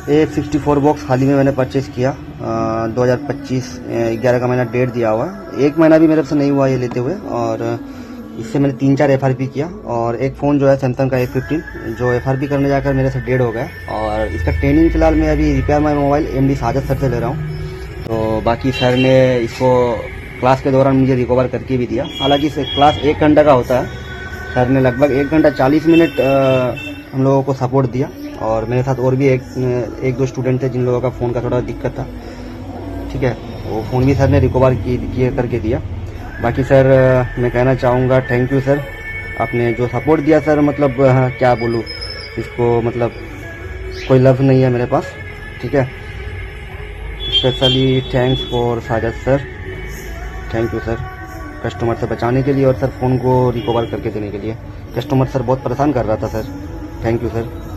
एक 64 बॉक्स हाल ही में मैंने परचेज़ किया 2025 11 का महीना डेट दिया हुआ है। 1 महीना भी मेरे से नहीं हुआ ये लेते हुए, और इससे मैंने 3-4 FRP किया। और एक फ़ोन जो है सैमसंग का A15 जो FRP करने जाकर मेरे से डेड हो गया। और इसका ट्रेनिंग फ़िलहाल मैं अभी repair my mobile MD Sajid sir से ले रहा हूँ। तो बाकी सर ने इसको क्लास के दौरान मुझे रिकवर करके भी दिया। हालांकि क्लास 1 घंटा का होता है, सर ने लगभग 1 घंटा 40 मिनट हम लोगों को सपोर्ट दिया। और मेरे साथ और भी एक दो स्टूडेंट थे जिन लोगों का फ़ोन का थोड़ा दिक्कत था, ठीक है, वो फ़ोन भी सर ने रिकवर करके दिया। बाकी सर मैं कहना चाहूँगा थैंक यू सर, आपने जो सपोर्ट दिया सर, मतलब क्या बोलूँ इसको, मतलब कोई लफ्ज़ नहीं है मेरे पास, ठीक है। Specially thanks for Sajid sir, thank you sir, customer से बचाने के लिए और सर फ़ोन को रिकवर करके देने के लिए। कस्टमर सर बहुत परेशान कर रहा था सर, थैंक यू सर।